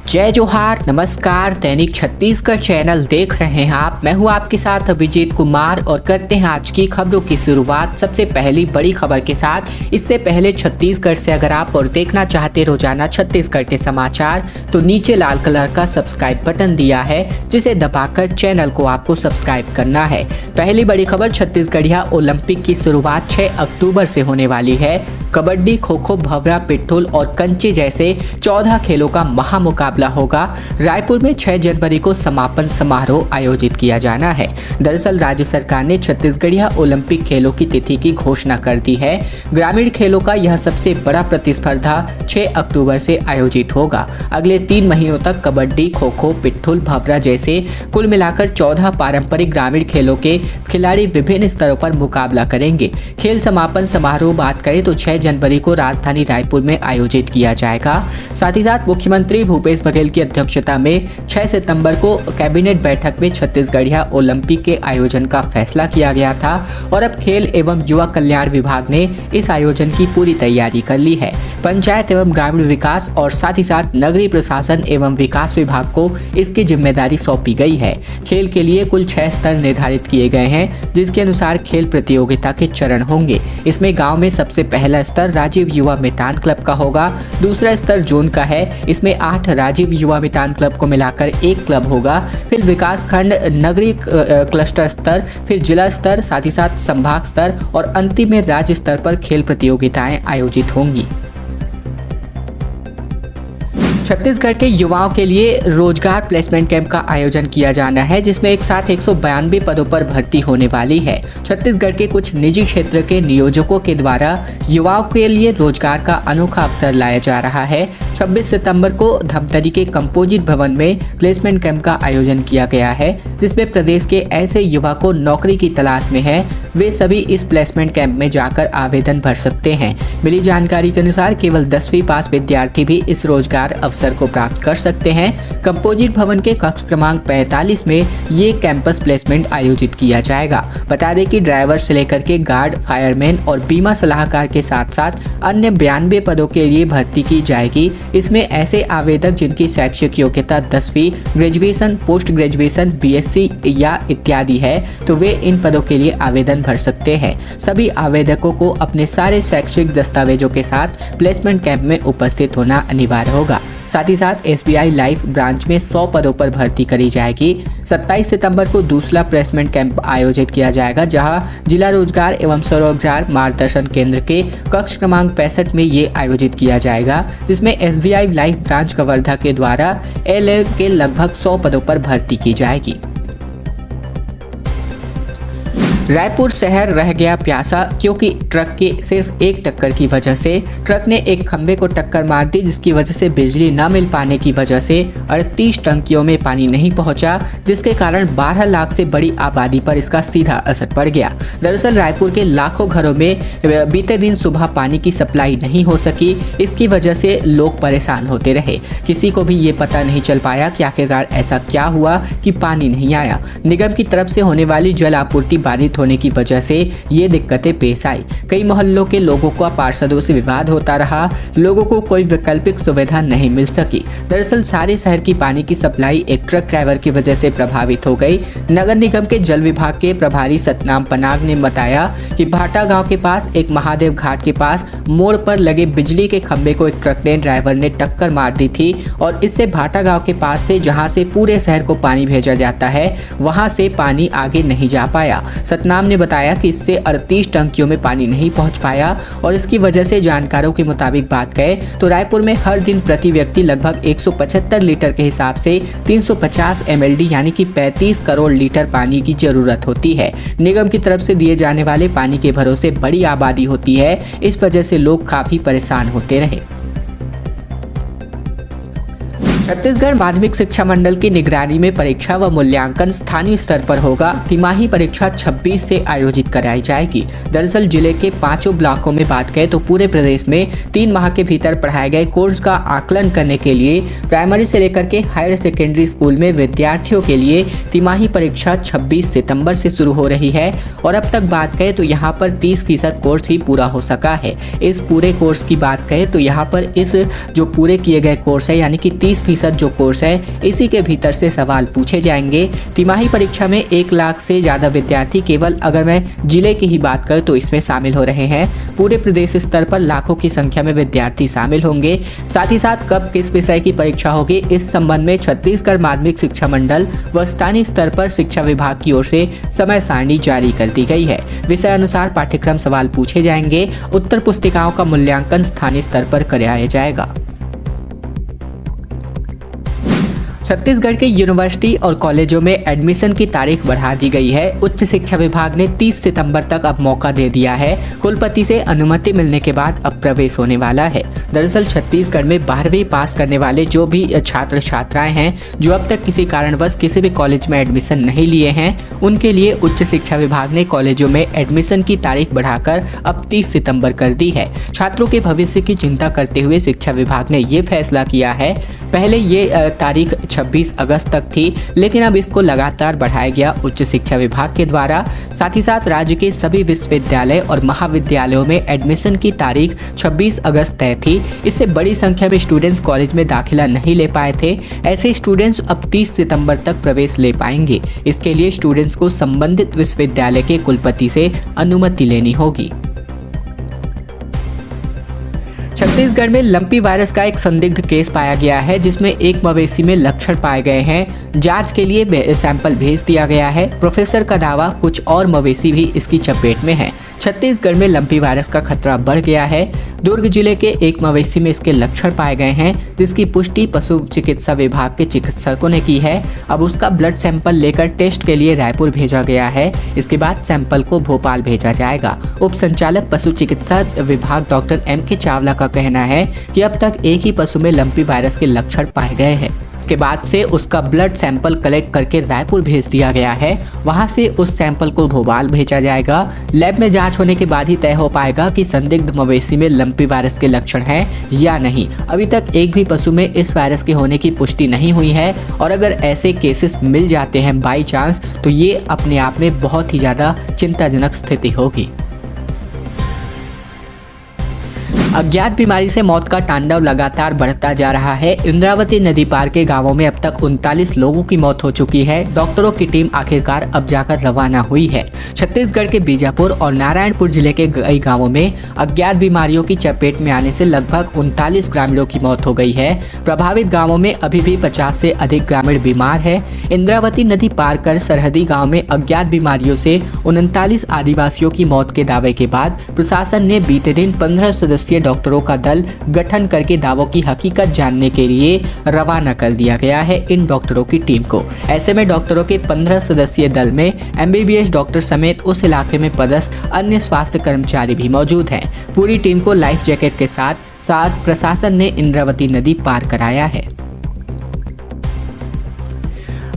जय जोहार, नमस्कार। दैनिक छत्तीसगढ़ चैनल देख रहे हैं आप। मैं हूं आपके साथ अभिजीत कुमार और करते हैं आज की खबरों की शुरुआत सबसे पहली बड़ी खबर के साथ। इससे पहले छत्तीसगढ़ से अगर आप और देखना चाहते रोजाना छत्तीसगढ़ के समाचार तो नीचे लाल कलर का सब्सक्राइब बटन दिया है, जिसे दबाकर चैनल को आपको सब्सक्राइब करना है। पहली बड़ी खबर, छत्तीसगढ़िया ओलंपिक की शुरुआत 6 अक्टूबर से होने वाली है। कबड्डी, खो खो, भंवरा, पिट्ठूल और कंचे जैसे 14 खेलों का महामुकाबला होगा। रायपुर में 6 जनवरी को समापन समारोह आयोजित किया जाना है। दरअसल राज्य सरकार ने छत्तीसगढ़िया ओलंपिक खेलों की तिथि की घोषणा कर दी है। ग्रामीण खेलों का यह सबसे बड़ा प्रतिस्पर्धा 6 अक्टूबर से आयोजित होगा। अगले 3 महीनों तक कबड्डी, खो खो, पिट्ठूल, भंवरा जैसे कुल मिलाकर 14 पारंपरिक ग्रामीण खेलों के खिलाड़ी विभिन्न स्तरों पर मुकाबला करेंगे। खेल समापन समारोह बात करें तो 6 जनवरी को राजधानी रायपुर में आयोजित किया जाएगा। साथ ही साथ मुख्यमंत्री भूपेश बघेल की अध्यक्षता में 6 सितंबर को कैबिनेट बैठक में छत्तीसगढ़िया ओलंपिक के आयोजन का फैसला किया गया था और अब खेल एवं युवा कल्याण विभाग ने इस आयोजन की पूरी तैयारी कर ली है। पंचायत एवं ग्रामीण विकास और साथ ही साथ नगरीय प्रशासन एवं विकास विभाग को इसकी जिम्मेदारी सौंपी गई है। खेल के लिए कुल 6 स्तर निर्धारित किए गए हैं, जिसके अनुसार खेल प्रतियोगिता के चरण होंगे। इसमें गाँव में सबसे पहला स्तर राजीव युवा मैदान क्लब का होगा। दूसरा स्तर जोन का है, इसमें 8 राजीव युवा मैदान क्लब को मिलाकर 1 क्लब होगा। फिर विकास खंड, नगरीय क्लस्टर स्तर, फिर जिला स्तर, साथ ही साथ संभाग स्तर और अंतिम में राज्य स्तर पर खेल प्रतियोगिताएं आयोजित होंगी। छत्तीसगढ़ के युवाओं के लिए रोजगार प्लेसमेंट कैंप का आयोजन किया जाना है, जिसमें एक साथ 192 पदों पर भर्ती होने वाली है। छत्तीसगढ़ के कुछ निजी क्षेत्र के नियोजकों के द्वारा युवाओं के लिए रोजगार का अनोखा अवसर लाया जा रहा है। 26 सितंबर को धमतरी के कंपोजिट भवन में प्लेसमेंट कैंप का आयोजन किया गया है, जिसमें प्रदेश के ऐसे युवा को नौकरी की तलाश में है, वे सभी इस प्लेसमेंट कैंप में जाकर आवेदन भर सकते हैं। मिली जानकारी के अनुसार केवल 10वीं पास विद्यार्थी भी इस रोजगार अवसर को प्राप्त कर सकते हैं। कंपोजिट भवन के कक्ष क्रमांक 45 में ये कैंपस प्लेसमेंट आयोजित किया जाएगा। बता दें कि ड्राइवर से लेकर के गार्ड, फायरमैन और बीमा सलाहकार के साथ साथ अन्य 92 पदों के लिए भर्ती की जाएगी। इसमें ऐसे आवेदक जिनकी शैक्षिक योग्यता 10वीं, ग्रेजुएशन, पोस्ट ग्रेजुएशन, बीएससी या इत्यादि है, तो वे इन पदों के लिए आवेदन भर सकते हैं। सभी आवेदकों को अपने सारे शैक्षिक दस्तावेजों के साथ प्लेसमेंट कैंप में उपस्थित होना अनिवार्य होगा। साथ ही साथ एसबीआई लाइफ ब्रांच में 100 पदों पर भर्ती करी जाएगी। 27 सितंबर को दूसरा प्लेसमेंट कैंप आयोजित किया जाएगा, जहां जिला रोजगार एवं स्वरोजगार मार्गदर्शन केंद्र के कक्ष क्रमांक 65 में ये आयोजित किया जाएगा, जिसमें एसबीआई लाइफ ब्रांच कवर्धा के द्वारा एलए के लगभग 100 पदों पर भर्ती की जाएगी। रायपुर शहर रह गया प्यासा, क्योंकि ट्रक की सिर्फ एक टक्कर की वजह से ट्रक ने एक खंबे को टक्कर मार दी, जिसकी वजह से बिजली न मिल पाने की वजह से 38 टंकियों में पानी नहीं पहुंचा, जिसके कारण 12 लाख से बड़ी आबादी पर इसका सीधा असर पड़ गया। दरअसल रायपुर के लाखों घरों में बीते दिन सुबह पानी की सप्लाई नहीं हो सकी। इसकी वजह से लोग परेशान होते रहे। किसी को भी ये पता नहीं चल पाया कि आखिरकार ऐसा क्या हुआ कि पानी नहीं आया। निगम की तरफ से होने वाली जल आपूर्ति बाधित होने की वजह से ये दिक्कतें पेश आई। कई मोहल्लों के लोगों का पार्षदों से विवाद होता रहा। लोगों को कोई वैकल्पिक सुविधा नहीं मिल सकी। दरअसल सारे शहर की पानी की सप्लाई एक ट्रक ड्राइवर की वजह से प्रभावित हो गई। नगर निगम के जल विभाग के प्रभारी सतनाम पनाग ने बताया कि भाटा गांव के पास एक महादेव घाट के पास मोड़ पर लगे बिजली के खंभे को एक ट्रक ने ड्राइवर ने टक्कर मार दी थी और इससे भाटा गांव के पास से जहां से पूरे शहर को पानी भेजा जाता है, वहां से पानी आगे नहीं जा पाया। सतनाम ने बताया कि इससे 38 टंकियों में पानी नहीं पहुंच पाया और इसकी वजह से जानकारों के मुताबिक बात करें तो रायपुर में हर दिन प्रति व्यक्ति लगभग 175 लीटर के हिसाब से 350 mld यानी कि 35 करोड़ लीटर पानी की जरूरत होती है। निगम की तरफ से दिए जाने वाले पानी के भरोसे बड़ी आबादी होती है, इस वजह से लोग काफी परेशान होते रहे। छत्तीसगढ़ माध्यमिक शिक्षा मंडल की निगरानी में परीक्षा व मूल्यांकन स्थानीय स्तर पर होगा। तिमाही परीक्षा 26 से आयोजित कराई जाएगी। दरअसल जिले के 5 ब्लॉकों में बात करें तो पूरे प्रदेश में 3 माह के भीतर पढ़ाए गए कोर्स का आकलन करने के लिए प्राइमरी से लेकर के हायर सेकेंडरी स्कूल में विद्यार्थियों के लिए तिमाही परीक्षा 26 सितंबर से शुरू हो रही है और अब तक बात करें तो यहाँ पर 30% कोर्स ही पूरा हो सका है। इस पूरे कोर्स की बात करें तो यहाँ पर इस जो पूरे किए गए कोर्स है यानी कि 30% 30% जो कोर्स है इसी के भीतर से सवाल पूछे जाएंगे। तिमाही परीक्षा में 1 लाख से ज़्यादा विद्यार्थी केवल अगर मैं जिले की ही बात करूँ तो इसमें शामिल हो रहे हैं। पूरे प्रदेश स्तर पर लाखों की संख्या में विद्यार्थी शामिल होंगे। साथ ही साथ कब किस विषय की परीक्षा होगी इस संबंध में छत्तीसगढ़ माध्यमिक शिक्षा मंडल व स्थानीय स्तर पर शिक्षा विभाग की ओर से समय सारणी जारी कर दी गई है। विषय अनुसार पाठ्यक्रम सवाल पूछे जाएंगे। उत्तर पुस्तिकाओं का मूल्यांकन स्थानीय स्तर पर कराया जाएगा। छत्तीसगढ़ के यूनिवर्सिटी और कॉलेजों में एडमिशन की तारीख बढ़ा दी गई है। उच्च शिक्षा विभाग ने 30 सितंबर तक अब मौका दे दिया है। कुलपति से अनुमति मिलने के बाद अब प्रवेश होने वाला है। दरअसल छत्तीसगढ़ में 12वीं पास करने वाले जो भी छात्र छात्राएं हैं जो अब तक किसी कारणवश किसी भी कॉलेज में एडमिशन नहीं लिए हैं उनके लिए उच्च शिक्षा विभाग ने कॉलेजों में एडमिशन की तारीख बढ़ाकर अब 30 सितंबर कर दी है। छात्रों के भविष्य की चिंता करते हुए शिक्षा विभाग ने ये फैसला किया है। पहले ये तारीख 26 अगस्त तक थी, लेकिन अब इसको लगातार बढ़ाया गया उच्च शिक्षा विभाग के द्वारा। साथ ही साथ राज्य के सभी विश्वविद्यालय और महाविद्यालयों में एडमिशन की तारीख 26 अगस्त तय थी। इससे बड़ी संख्या में स्टूडेंट्स कॉलेज में दाखिला नहीं ले पाए थे। ऐसे स्टूडेंट्स अब 30 सितंबर तक प्रवेश ले पाएंगे। इसके लिए स्टूडेंट्स को संबंधित विश्वविद्यालय के कुलपति से अनुमति लेनी होगी। छत्तीसगढ़ में लंपी वायरस का एक संदिग्ध केस पाया गया है जिसमें एक मवेशी में लक्षण पाए गए हैं। जांच के लिए सैंपल भेज दिया गया है। प्रोफेसर का दावा कुछ और मवेशी भी इसकी चपेट में है। छत्तीसगढ़ में लंपी वायरस का खतरा बढ़ गया है। दुर्ग जिले के एक मवेशी में इसके लक्षण पाए गए हैं जिसकी पुष्टि पशु चिकित्सा विभाग के चिकित्सकों ने की है। अब उसका ब्लड सैंपल लेकर टेस्ट के लिए रायपुर भेजा गया है। इसके बाद सैंपल को भोपाल भेजा जाएगा। उप संचालक पशु चिकित्सा विभाग डॉक्टर M.K. चावला का कहना है कि अब तक एक ही पशु में लंपी वायरस के लक्षण पाए गए हैं। के बाद से उसका ब्लड सैंपल कलेक्ट करके रायपुर भेज दिया गया है। वहां से उस सैंपल को भोपाल भेजा जाएगा। लैब में जांच होने के बाद ही तय हो पाएगा कि संदिग्ध मवेशी में लंपी वायरस के लक्षण हैं या नहीं। अभी तक एक भी पशु में इस वायरस के होने की पुष्टि नहीं हुई है और अगर ऐसे केसेस मिल जाते हैं बाई चांस तो ये अपने आप में बहुत ही ज़्यादा चिंताजनक स्थिति होगी। अज्ञात बीमारी से मौत का तांडव लगातार बढ़ता जा रहा है। इंद्रावती नदी पार के गांवों में अब तक 39 लोगों की मौत हो चुकी है। डॉक्टरों की टीम आखिरकार अब जाकर रवाना हुई है। छत्तीसगढ़ के बीजापुर और नारायणपुर जिले के कई गांवों में अज्ञात बीमारियों की चपेट में आने से लगभग 39 ग्रामीणों की मौत हो गई है। प्रभावित गाँवों में अभी भी 50 से अधिक ग्रामीण बीमार है। इंद्रावती नदी पार कर सरहदी गाँव में अज्ञात बीमारियों से 39 आदिवासियों की मौत के दावे के बाद प्रशासन ने बीते दिन 15 सदस्यीय डॉक्टरों का दल गठन करके दावों की हकीकत जानने के लिए रवाना कर दिया गया है इन डॉक्टरों की टीम को। ऐसे में डॉक्टरों के 15 सदस्यीय दल में MBBS डॉक्टर समेत उस इलाके में पदस्थ अन्य स्वास्थ्य कर्मचारी भी मौजूद हैं। पूरी टीम को लाइफ जैकेट के साथ प्रशासन ने इंद्रावती नदी पार कराया है।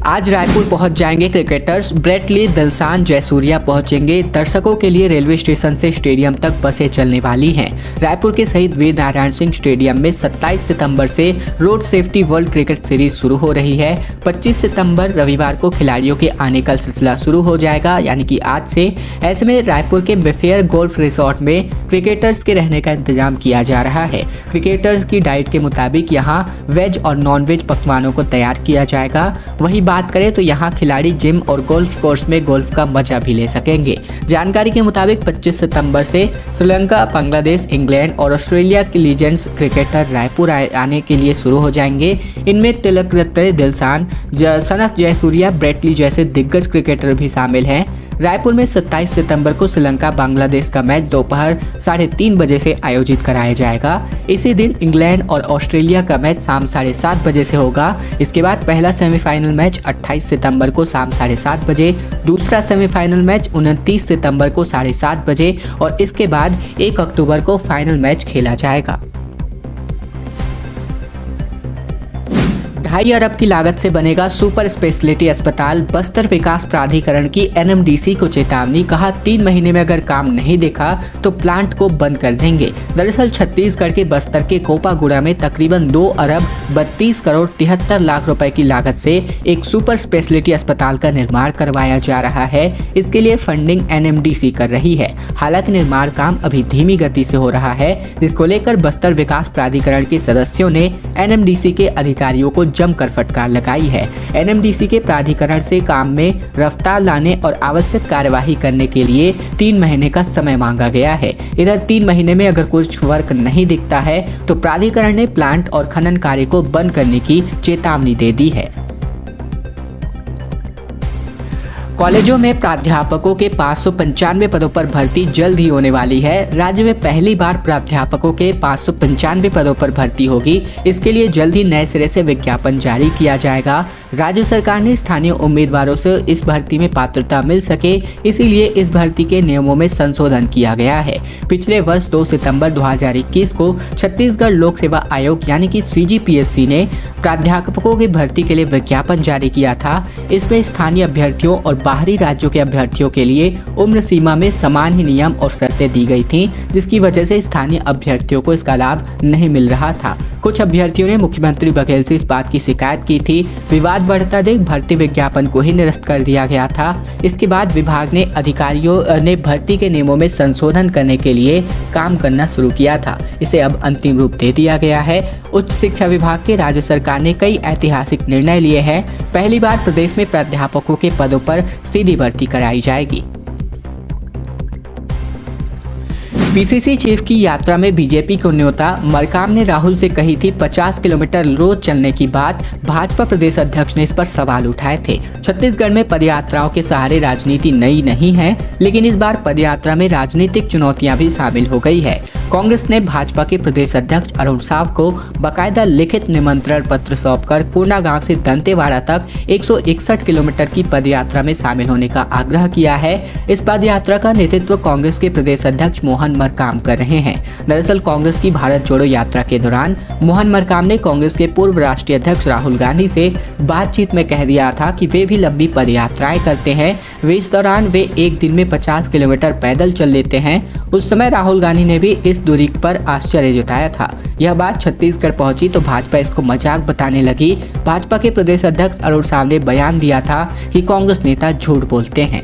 आज रायपुर पहुंच जाएंगे cricketers. Brett Lee, Dilshan Jayasuriya पहुंचेंगे। दर्शकों के लिए रेलवे स्टेशन से स्टेडियम तक बसें चलने वाली हैं। रायपुर के शहीद वीर नारायण सिंह स्टेडियम में 27 सितंबर से road safety world cricket series शुरू हो रही है। 25 सितंबर रविवार को खिलाड़ियों के आने का सिलसिला शुरू हो जाएगा, यानी कि आज से। ऐसे में रायपुर के मेफेयर गोल्फ रिसोर्ट में क्रिकेटर्स के रहने का इंतजाम किया जा रहा है। क्रिकेटर्स की डाइट के मुताबिक यहाँ वेज और नॉन वेज पकवानों को तैयार किया जाएगा। वही बात करें तो यहाँ खिलाड़ी जिम और गोल्फ कोर्स में गोल्फ का मजा भी ले सकेंगे। जानकारी के मुताबिक 25 सितंबर से श्रीलंका, बांग्लादेश, इंग्लैंड और ऑस्ट्रेलिया के लीजेंड्स क्रिकेटर रायपुर आने के लिए शुरू हो जाएंगे। इनमें तिलक रत्ने, दिलशान, सनत जयसूर्या, ब्रेट ली जैसे दिग्गज क्रिकेटर भी शामिल हैं। रायपुर में 27 सितंबर को श्रीलंका बांग्लादेश का मैच दोपहर 3:30 बजे से आयोजित कराया जाएगा। इसी दिन इंग्लैंड और ऑस्ट्रेलिया का मैच शाम 7:30 बजे से होगा। इसके बाद पहला सेमीफाइनल मैच 28 सितंबर को शाम 7:30 बजे, दूसरा सेमीफाइनल मैच 29 सितंबर को 7:30 बजे और इसके बाद 1 अक्टूबर को फाइनल मैच खेला जाएगा। 2.5 अरब की लागत से बनेगा सुपर स्पेशलिटी अस्पताल। बस्तर विकास प्राधिकरण की एनएमडीसी को चेतावनी, कहा 3 महीने में अगर काम नहीं देखा तो प्लांट को बंद कर देंगे। दरअसल छत्तीसगढ़ के बस्तर के कोपागुड़ा में तकरीबन 2 अरब 32 करोड़ 73 लाख रुपए की लागत से एक सुपर स्पेशलिटी अस्पताल का निर्माण करवाया जा रहा है। इसके लिए फंडिंग एनएमडीसी कर रही है। हालांकि निर्माण काम अभी धीमी गति से हो रहा है, जिसको लेकर बस्तर विकास प्राधिकरण के सदस्यों ने एनएमडीसी के अधिकारियों को जमकर फटकार लगाई है। एनएमडीसी के प्राधिकरण से काम में रफ्तार लाने और आवश्यक कार्यवाही करने के लिए 3 महीने का समय मांगा गया है। इधर 3 महीने में अगर कुछ वर्क नहीं दिखता है तो प्राधिकरण ने प्लांट और खनन कार्य को बंद करने की चेतावनी दे दी है। कॉलेजों में प्राध्यापकों के 595 पदों पर भर्ती जल्द ही होने वाली है। राज्य में पहली बार प्राध्यापकों के 595 पदों पर भर्ती होगी। इसके लिए जल्द ही नए सिरे से विज्ञापन जारी किया जाएगा। राज्य सरकार ने स्थानीय उम्मीदवारों से इस भर्ती में पात्रता मिल सके, इसीलिए इस भर्ती के नियमों में संशोधन किया गया है। पिछले वर्ष 2 सितंबर 2021 को छत्तीसगढ़ लोक सेवा आयोग यानी कि CGPSC ने प्राध्यापकों की भर्ती के लिए विज्ञापन जारी किया था। इसमें स्थानीय अभ्यर्थियों और बाहरी राज्यों के अभ्यर्थियों के लिए उम्र सीमा में समान ही नियम और शर्तें दी गई थीं, जिसकी वजह से स्थानीय अभ्यर्थियों को इसका लाभ नहीं मिल रहा था। कुछ अभ्यर्थियों ने मुख्यमंत्री बघेल से इस बात की शिकायत की थी। विवाद बढ़ता देख भर्ती विज्ञापन को ही निरस्त कर दिया गया था। इसके बाद विभाग ने अधिकारियों ने भर्ती के नियमों में संशोधन करने के लिए काम करना शुरू किया था। इसे अब अंतिम रूप दे दिया गया है। उच्च शिक्षा विभाग के राज्य सरकार ने कई ऐतिहासिक निर्णय लिए हैं। पहली बार प्रदेश में प्राध्यापकों के पदों पर सीधी भर्ती कराई जाएगी। पीसीसी चीफ की यात्रा में बीजेपी को न्योता, मरकाम ने राहुल से कही थी 50 किलोमीटर रोज चलने की बात। भाजपा प्रदेश अध्यक्ष ने इस पर सवाल उठाए थे। छत्तीसगढ़ में पदयात्राओं के सहारे राजनीति नई नहीं है, लेकिन इस बार पदयात्रा में राजनीतिक चुनौतियां भी शामिल हो गई है। कांग्रेस ने भाजपा के प्रदेश अध्यक्ष अरुण साव को बाकायदा लिखित निमंत्रण पत्र सौंपकर कोंडागांव से दंतेवाड़ा तक 161 किलोमीटर की पदयात्रा में शामिल होने का आग्रह किया है। इस पदयात्रा का नेतृत्व कांग्रेस के प्रदेश अध्यक्ष मोहन मरकाम कर रहे हैं। दरअसल कांग्रेस की भारत जोड़ो यात्रा के दौरान मोहन मरकाम ने कांग्रेस के पूर्व राष्ट्रीय अध्यक्ष राहुल गांधी से बातचीत में कह दिया था कि वे भी लंबी पदयात्राएं करते हैं। इस दौरान वे एक दिन में 50 किलोमीटर पैदल चल लेते हैं। उस समय राहुल गांधी ने भी इस दूरी पर आश्चर्य जताया था। यह बात छत्तीसगढ़ पहुंची तो भाजपा इसको मजाक बताने लगी। भाजपा के प्रदेश अध्यक्ष अरुण साव ने बयान दिया था कि कांग्रेस नेता झूठ बोलते हैं।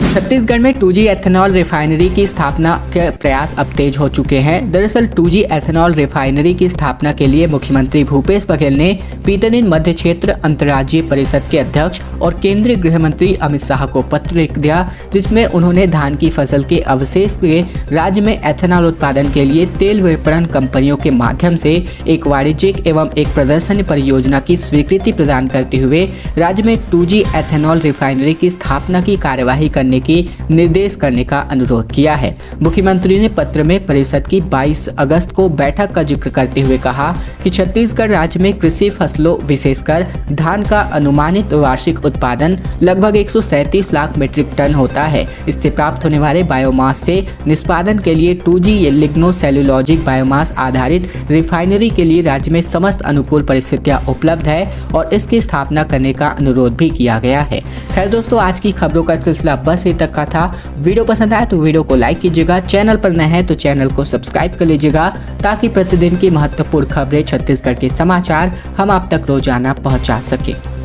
छत्तीसगढ़ में 2G एथेनॉल रिफाइनरी की स्थापना के प्रयास अब तेज हो चुके हैं। दरअसल 2G एथेनॉल रिफाइनरी की स्थापना के लिए मुख्यमंत्री भूपेश बघेल ने बीते दिन मध्य क्षेत्र अंतर्राज्यीय परिषद के अध्यक्ष और केंद्रीय गृह मंत्री अमित शाह को पत्र लिख दिया, जिसमें उन्होंने धान की फसल के अवशेष के राज्य में एथेनॉल उत्पादन के लिए तेल विपणन कंपनियों के माध्यम से एक वाणिज्यिक एवं एक प्रदर्शनी परियोजना की स्वीकृति प्रदान करते हुए राज्य में 2G एथेनॉल रिफाइनरी की स्थापना की कार्यवाही करने की निर्देश करने का अनुरोध किया है। मुख्यमंत्री ने पत्र में परिषद की 22 अगस्त को बैठक का जिक्र करते हुए कहा कि छत्तीसगढ़ राज्य में कृषि फसलों विशेषकर धान का अनुमानित वार्षिक उत्पादन लगभग 137 लाख मीट्रिक टन होता है। इससे प्राप्त होने वाले बायोमास से निष्पादन के लिए 2G लिग्नोसेल्यूलॉजिक बायोमास आधारित रिफाइनरी के लिए राज्य में समस्त अनुकूल परिस्थितियां उपलब्ध है और इसकी स्थापना करने का अनुरोध भी किया गया है। खैर दोस्तों, आज की खबरों का सिलसिला बस तक का था। वीडियो पसंद आया तो वीडियो को लाइक कीजिएगा। चैनल पर नए हैं तो चैनल को सब्सक्राइब कर लीजिएगा, ताकि प्रतिदिन की महत्वपूर्ण खबरें, छत्तीसगढ़ के समाचार हम आप तक रोजाना पहुंचा सके।